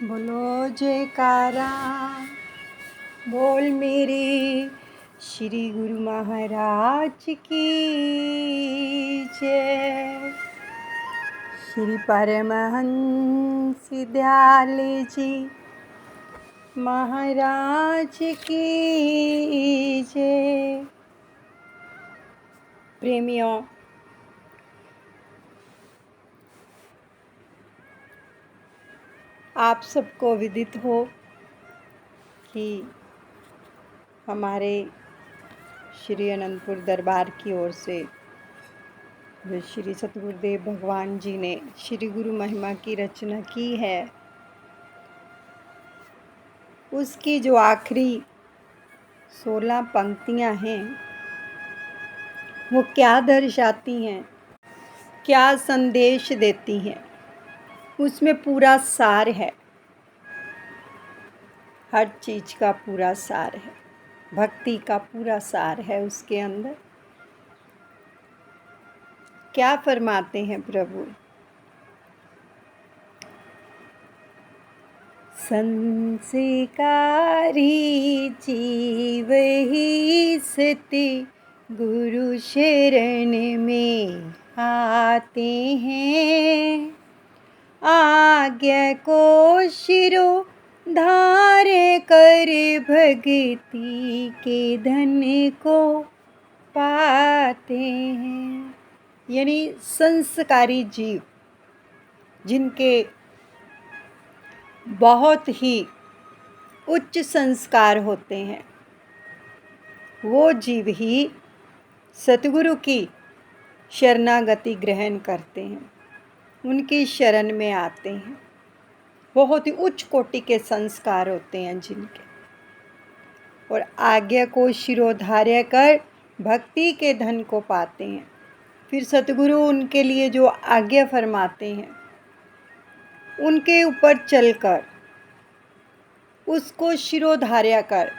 बोलो जयकारा बोल मेरे श्री गुरु महाराज की जय। श्री परमहंस विद्यालय जी महाराज की जय। प्रेमियों, आप सबको विदित हो कि हमारे श्री अनंतपुर दरबार की ओर से जो श्री सतगुरुदेव भगवान जी ने श्री गुरु महिमा की रचना की है, उसकी जो आखिरी 16 पंक्तियां हैं वो क्या दर्शाती हैं, क्या संदेश देती हैं, उसमें पूरा सार है। हर चीज़ का पूरा सार है, भक्ति का पूरा सार है उसके अंदर। क्या फरमाते हैं प्रभु? संस्कारी जीव ही सती गुरु शरण में आते हैं, आज्ञा को शिरो धार कर भक्ति के धन को पाते हैं। यानी संस्कारी जीव, जिनके बहुत ही उच्च संस्कार होते हैं, वो जीव ही सतगुरु की शरणागति ग्रहण करते हैं, उनकी शरण में आते हैं। बहुत ही उच्च कोटि के संस्कार होते हैं जिनके, और आज्ञा को शिरोधार्य कर भक्ति के धन को पाते हैं। फिर सतगुरु उनके लिए जो आज्ञा फरमाते हैं, उनके ऊपर चलकर उसको शिरोधार्य कर,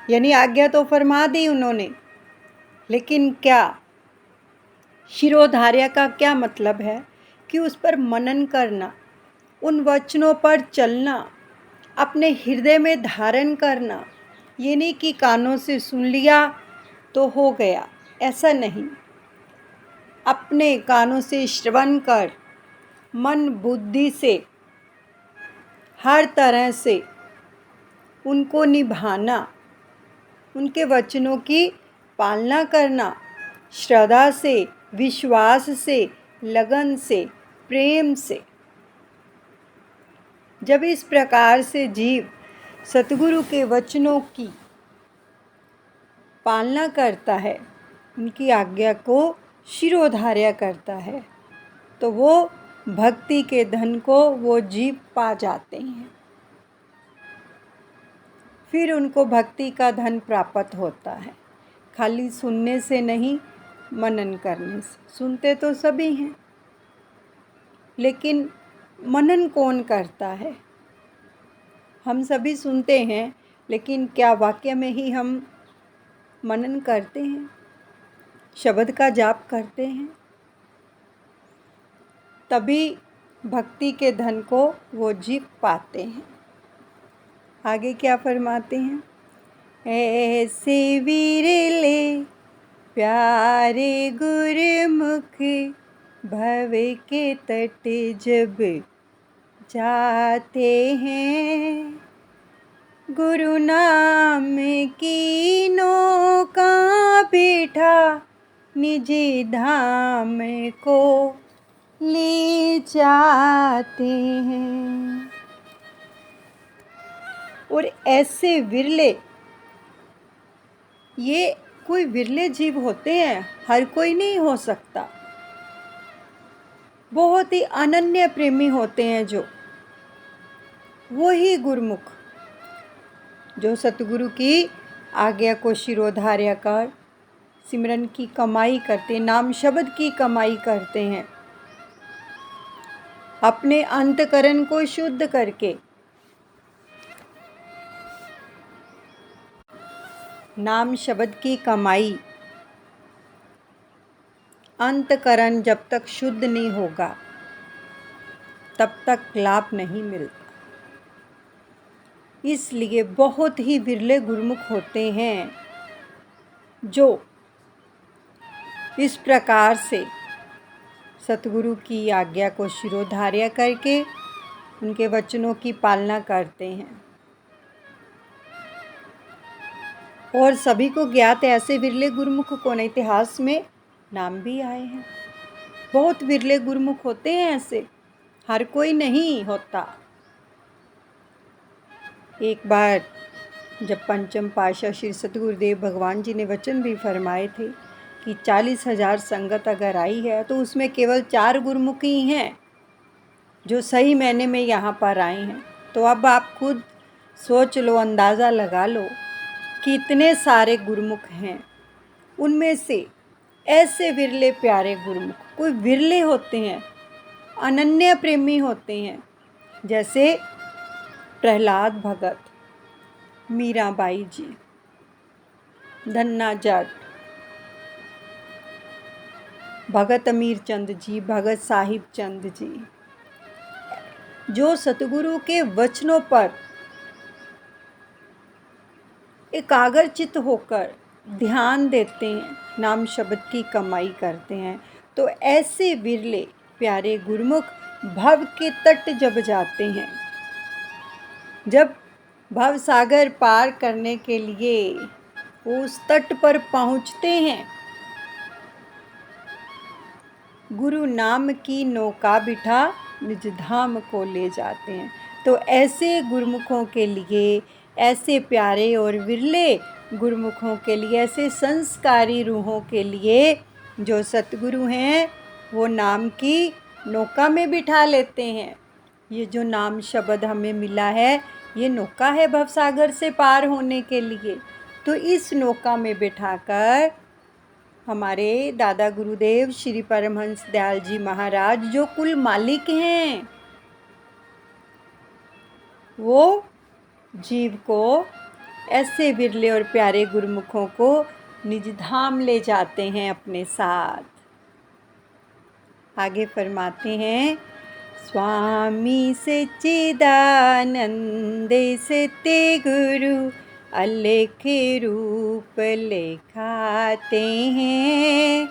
यानी आज्ञा तो फरमा दी उन्होंने, लेकिन क्या शिरोधार्य का क्या मतलब है कि उस पर मनन करना, उन वचनों पर चलना, अपने हृदय में धारण करना। ये नहीं कि कानों से सुन लिया तो हो गया, ऐसा नहीं। अपने कानों से श्रवण कर मन बुद्धि से हर तरह से उनको निभाना, उनके वचनों की पालना करना, श्रद्धा से, विश्वास से, लगन से, प्रेम से। जब इस प्रकार से जीव सतगुरु के वचनों की पालना करता है, उनकी आज्ञा को शिरोधार्य करता है, तो वो भक्ति के धन को वो जीव पा जाते हैं। फिर उनको भक्ति का धन प्राप्त होता है, खाली सुनने से नहीं, मनन करने से। सुनते तो सभी हैं, लेकिन मनन कौन करता है? हम सभी सुनते हैं, लेकिन क्या वाक्य में ही हम मनन करते हैं, शब्द का जाप करते हैं? तभी भक्ति के धन को वो जीव पाते हैं। आगे क्या फरमाते हैं? ऐसे विरले प्यारे गुरमुख भव के तट जब जाते हैं, गुरु नाम की नौका बिठा निज धाम को ले जाते हैं। और ऐसे विरले, ये कोई विरले जीव होते हैं, हर कोई नहीं हो सकता। बहुत ही अनन्य प्रेमी होते हैं जो, वो ही गुरमुख, जो सतगुरु की आज्ञा को शिरोधार्य कर सिमरन की कमाई करते, नाम शब्द की कमाई करते हैं, अपने अंतकरण को शुद्ध करके। नाम शब्द की कमाई, अंतकरण जब तक शुद्ध नहीं होगा तब तक लाभ नहीं मिलता। इसलिए बहुत ही विरले गुरुमुख होते हैं जो इस प्रकार से सतगुरु की आज्ञा को शिरोधार्य करके उनके वचनों की पालना करते हैं। और सभी को ज्ञात ऐसे विरले गुरुमुख कौन इतिहास में नाम भी आए हैं। बहुत विरले गुरुमुख होते हैं ऐसे, हर कोई नहीं होता। एक बार जब पंचम पातशाह श्री सतगुरुदेव भगवान जी ने वचन भी फरमाए थे कि 40,000 संगत अगर आई है तो उसमें केवल 4 गुरुमुख ही हैं जो सही मायने में यहाँ पर आए हैं। तो अब आप खुद सोच लो, अंदाज़ा लगा लो कि इतने सारे गुरुमुख हैं, उनमें से ऐसे विरले प्यारे गुरुमुख कोई विरले होते हैं, अनन्य प्रेमी होते हैं, जैसे प्रहलाद भगत, मीराबाई जी, धन्ना जाट, भगत अमीर चंद जी, भगत साहिब चंद जी, जो सतगुरु के वचनों पर एकाग्रचित होकर ध्यान देते हैं, नाम शब्द की कमाई करते हैं। तो ऐसे विरले प्यारे गुरुमुख भव के तट जब जाते हैं, जब भव सागर पार करने के लिए उस तट पर पहुंचते हैं, गुरु नाम की नौका बिठा निज धाम को ले जाते हैं। तो ऐसे गुरुमुखों के लिए, ऐसे प्यारे और विरले गुरुमुखों के लिए, ऐसे संस्कारी रूहों के लिए जो सतगुरु हैं वो नाम की नौका में बिठा लेते हैं। ये जो नाम शब्द हमें मिला है, ये नौका है भवसागर से पार होने के लिए। तो इस नौका में बिठाकर हमारे दादा गुरुदेव श्री परमहंस दयाल जी महाराज जो कुल मालिक हैं, वो जीव को, ऐसे विरले और प्यारे गुरुमुखों को निज धाम ले जाते हैं अपने साथ। आगे फरमाते हैं, स्वामी सच्चिदानंद सत्य गुरु अलख रूप लेखाते हैं,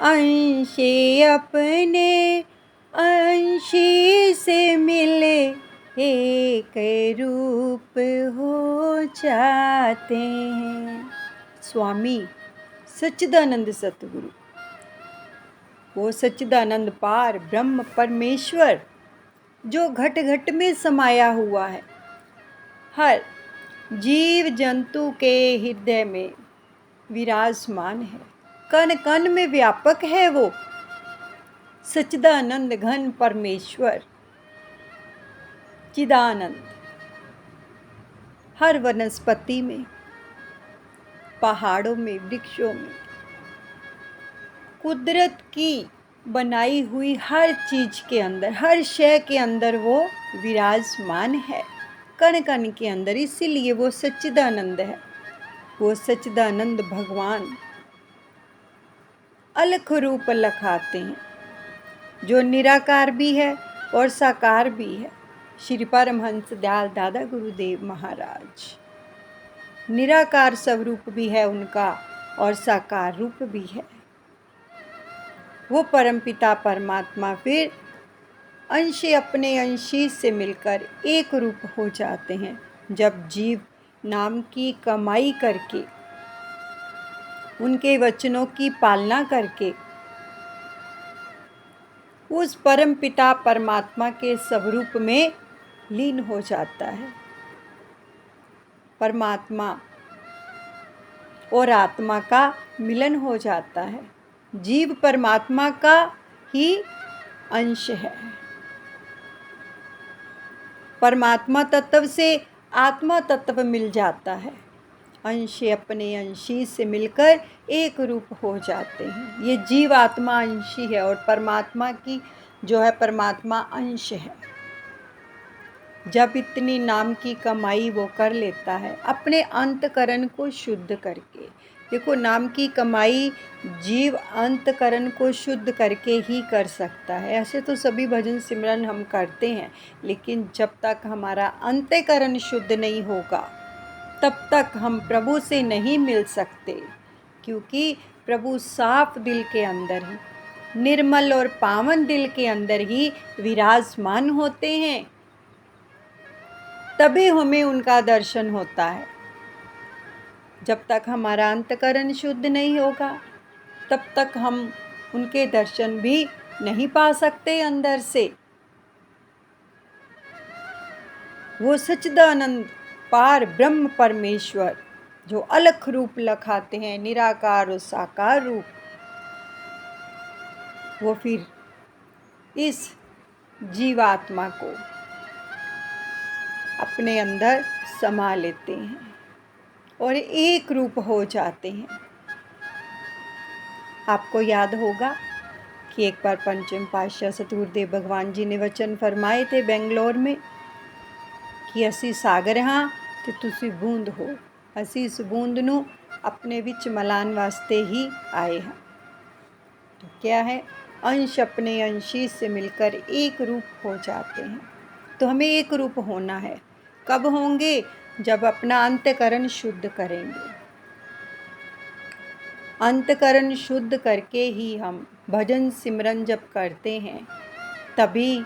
अंशे अपने अंशी से मिले एक रूप हो जाते हैं। स्वामी सच्चिदानंद सतगुरु, वो सच्चिदानंद पार ब्रह्म परमेश्वर जो घट घट में समाया हुआ है, हर जीव जंतु के हृदय में विराजमान है, कण कण में व्यापक है। वो सच्चिदानंद घन परमेश्वर चिदानंद हर वनस्पति में, पहाड़ों में, वृक्षों में, कुदरत की बनाई हुई हर चीज के अंदर, हर शय के अंदर वो विराजमान है, कण कण के अंदर। इसीलिए वो सच्चिदानंद है। वो सच्चिदानंद भगवान अलख रूप लखाते हैं, जो निराकार भी है और साकार भी है। श्री परमहंस दयाल दादा गुरुदेव महाराज निराकार स्वरूप भी है उनका और साकार रूप भी है। वो परमपिता परमात्मा फिर अंश अपने अंशी से मिलकर एक रूप हो जाते हैं, जब जीव नाम की कमाई करके, उनके वचनों की पालना करके उस परमपिता परमात्मा के स्वरूप में लीन हो जाता है। परमात्मा और आत्मा का मिलन हो जाता है। जीव परमात्मा का ही अंश है। परमात्मा तत्व से आत्मा तत्व मिल जाता है, अंश अपने अंशी से मिलकर एक रूप हो जाते हैं। ये जीव आत्मा अंशी है और परमात्मा की जो है परमात्मा अंश है। जब इतनी नाम की कमाई वो कर लेता है अपने अंतकरण को शुद्ध करके, देखो, नाम की कमाई जीव अंतकरण को शुद्ध करके ही कर सकता है। ऐसे तो सभी भजन सिमरन हम करते हैं, लेकिन जब तक हमारा अंतकरण शुद्ध नहीं होगा तब तक हम प्रभु से नहीं मिल सकते, क्योंकि प्रभु साफ दिल के अंदर ही, निर्मल और पावन दिल के अंदर ही विराजमान होते हैं। तभी हमें उनका दर्शन होता है। जब तक हमारा अंतकरण शुद्ध नहीं होगा तब तक हम उनके दर्शन भी नहीं पा सकते अंदर से। वो सच्चिदानंद पार ब्रह्म परमेश्वर जो अलख रूप लखाते हैं, निराकार और साकार रूप, वो फिर इस जीवात्मा को अपने अंदर समा लेते हैं और एक रूप हो जाते हैं। आपको याद होगा कि एक बार पंचम पातशाह सतगुरुदेव भगवान जी ने वचन फरमाए थे बेंगलोर में कि असी सागर हाँ ते तुसी बूंद हो। असी इस बूंद नू अपने विच मलान वास्ते ही आए हैं। तो क्या है, अंश अपने अंशी से मिलकर एक रूप हो जाते हैं। तो हमें एक रूप होना है। कब होंगे? जब अपना अंतकरण शुद्ध करेंगे। अंतकरण शुद्ध करके ही हम भजन सिमरन जब करते हैं, तभी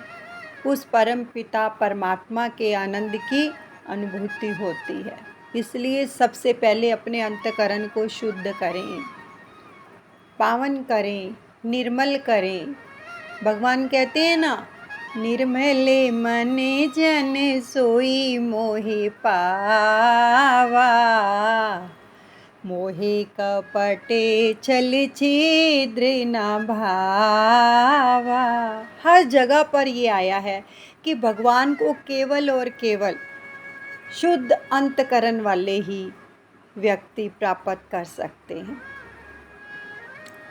उस परम पिता परमात्मा के आनंद की अनुभूति होती है। इसलिए सबसे पहले अपने अंतकरण को शुद्ध करें, पावन करें, निर्मल करें। भगवान कहते हैं ना, निर्मले मने जन सोई मोहे पावा, मोहे कपटे छल छिद्र न भावा। हर जगह पर ये आया है कि भगवान को केवल और केवल शुद्ध अंतकरण वाले ही व्यक्ति प्राप्त कर सकते हैं।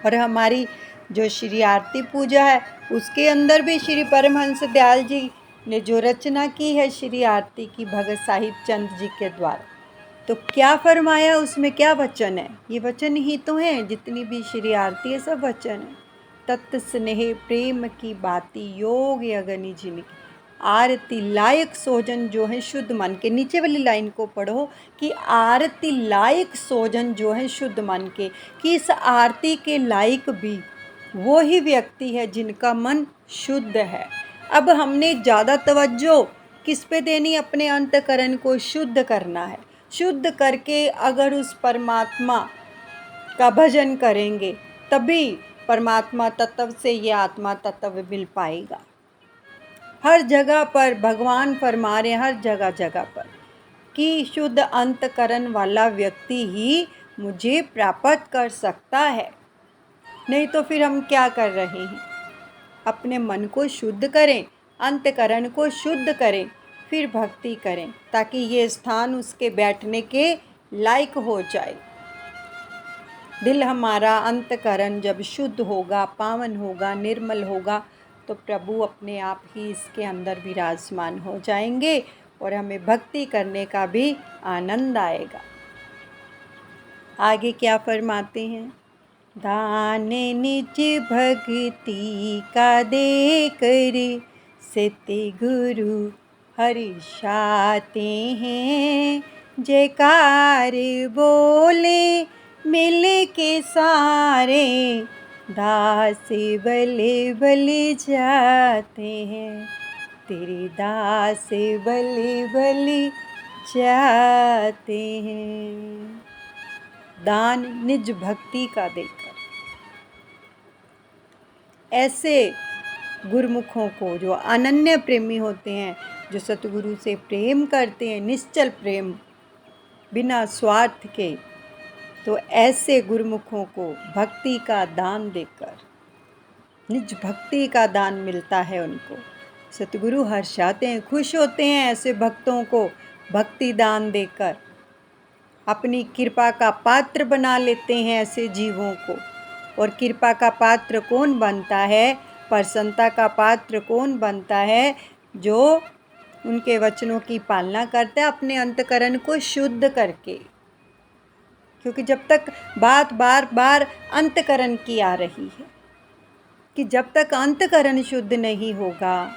और हमारी जो श्री आरती पूजा है, उसके अंदर भी श्री परमहंस दयाल जी ने जो रचना की है श्री आरती की भगत साहिब चंद जी के द्वारा, तो क्या फरमाया उसमें, क्या वचन है? ये वचन ही तो हैं, जितनी भी श्री आरती है सब वचन है। तत् स्नेह प्रेम की बाती योग अगनि जिनकी, आरती लायक सोजन जो है शुद्ध मन के। नीचे वाली लाइन को पढ़ो कि आरती लायक सोजन जो है शुद्ध मन के, कि इस आरती के लायक भी वो ही व्यक्ति है जिनका मन शुद्ध है। अब हमने ज़्यादा तवज्जो किस पे देनी? अपने अंतकरण को शुद्ध करना है। शुद्ध करके अगर उस परमात्मा का भजन करेंगे, तभी परमात्मा तत्व से ये आत्मा तत्व मिल पाएगा। हर जगह पर भगवान फरमा रहे हैं, हर जगह जगह पर, कि शुद्ध अंतकरण वाला व्यक्ति ही मुझे प्राप्त कर सकता है। नहीं तो फिर हम क्या कर रहे हैं? अपने मन को शुद्ध करें, अंतकरण को शुद्ध करें, फिर भक्ति करें, ताकि ये स्थान उसके बैठने के लायक हो जाए। दिल हमारा, अंतकरण जब शुद्ध होगा, पावन होगा, निर्मल होगा, तो प्रभु अपने आप ही इसके अंदर विराजमान हो जाएंगे और हमें भक्ति करने का भी आनंद आएगा। आगे क्या फरमाते हैं? दान निज भक्ति का दे कर सत्य गुरु हर्षाते हैं, जयकार बोले मिल के सारे, दास बले बले जाते हैं, तेरे दास बले बले जाते हैं। दान निज भक्ति का देकर ऐसे गुरुमुखों को जो अनन्य प्रेमी होते हैं, जो सतगुरु से प्रेम करते हैं, निश्चल प्रेम बिना स्वार्थ के, तो ऐसे गुरुमुखों को भक्ति का दान देकर, निज भक्ति का दान मिलता है उनको। सतगुरु हर्षाते हैं, खुश होते हैं ऐसे भक्तों को भक्ति दान देकर, अपनी कृपा का पात्र बना लेते हैं ऐसे जीवों को। और कृपा का पात्र कौन बनता है? प्रसन्नता का पात्र कौन बनता है? जो उनके वचनों की पालना करता है, अपने अंतकरण को शुद्ध करके। क्योंकि जब तक बात बार बार अंतकरण की आ रही है कि जब तक अंतकरण शुद्ध नहीं होगा,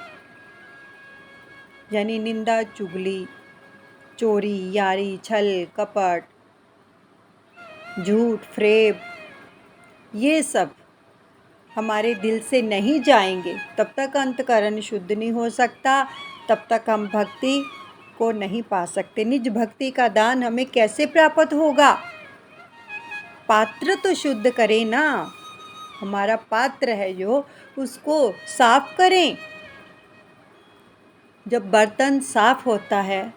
यानी निंदा, चुगली, चोरी, यारी, छल, कपट, झूठ, फ्रेब, ये सब हमारे दिल से नहीं जाएंगे, तब तक अंतकरण शुद्ध नहीं हो सकता, तब तक हम भक्ति को नहीं पा सकते। निज भक्ति का दान हमें कैसे प्राप्त होगा? पात्र तो शुद्ध करें ना, हमारा पात्र है जो, उसको साफ करें। जब बर्तन साफ होता है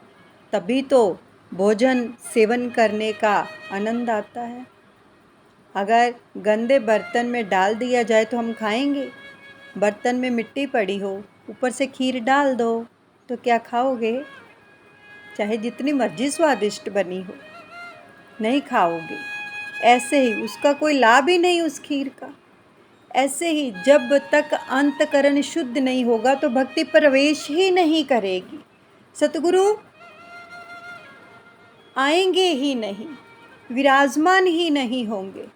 तभी तो भोजन सेवन करने का आनंद आता है। अगर गंदे बर्तन में डाल दिया जाए तो हम खाएंगे? बर्तन में मिट्टी पड़ी हो, ऊपर से खीर डाल दो तो क्या खाओगे? चाहे जितनी मर्जी स्वादिष्ट बनी हो, नहीं खाओगे। ऐसे ही उसका कोई लाभ ही नहीं उस खीर का। ऐसे ही जब तक अंतकरण शुद्ध नहीं होगा तो भक्ति प्रवेश ही नहीं करेगी, सतगुरु आएंगे ही नहीं, विराजमान ही नहीं होंगे।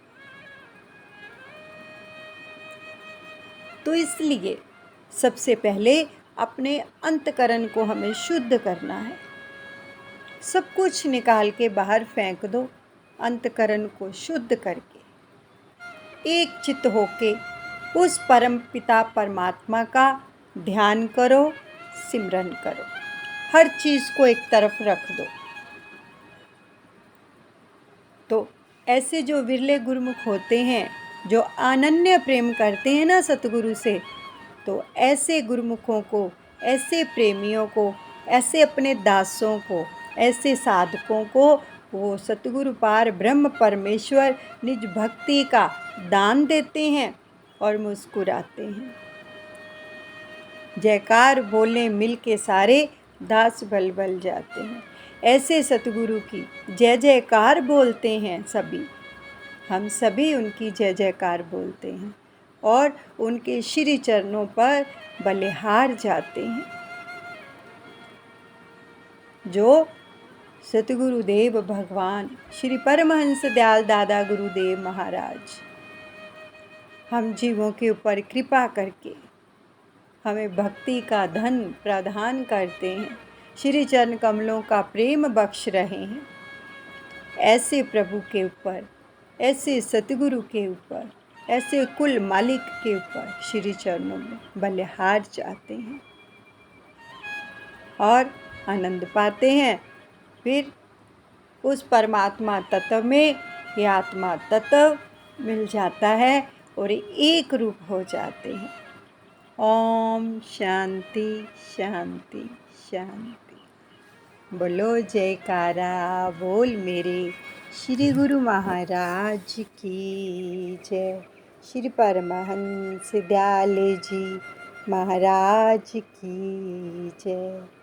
तो इसलिए सबसे पहले अपने अंतकरण को हमें शुद्ध करना है। सब कुछ निकाल के बाहर फेंक दो, अंतकरण को शुद्ध करके एक चित्त होके उस परम पिता परमात्मा का ध्यान करो, सिमरन करो। हर चीज़ को एक तरफ रख दो। तो ऐसे जो विरले गुरुमुख होते हैं, जो अनन्य प्रेम करते हैं ना सतगुरु से, तो ऐसे गुरुमुखों को, ऐसे प्रेमियों को, ऐसे अपने दासों को, ऐसे साधकों को वो सतगुरु पार ब्रह्म परमेश्वर निज भक्ति का दान देते हैं और मुस्कुराते हैं। जयकार बोले मिल के सारे, दास बल बल जाते हैं। ऐसे सतगुरु की जय जयकार बोलते हैं सभी, हम सभी उनकी जय जयकार बोलते हैं और उनके श्री चरणों पर बलिहार जाते हैं। जो सतगुरुदेव भगवान श्री परमहंस दयाल दादा गुरुदेव महाराज हम जीवों के ऊपर कृपा करके हमें भक्ति का धन प्रदान करते हैं, श्री चरण कमलों का प्रेम बख्श रहे हैं। ऐसे प्रभु के ऊपर, ऐसे सतगुरु के ऊपर, ऐसे कुल मालिक के ऊपर श्री चरणों में बलिहार जाते हैं और आनंद पाते हैं। फिर उस परमात्मा तत्व में ये आत्मा तत्व मिल जाता है और एक रूप हो जाते हैं। ओम शांति शांति शांति। बोलो जयकारा बोल मेरे श्री गुरु महाराज की जय। श्री परमहंस दयाल जी महाराज की जय।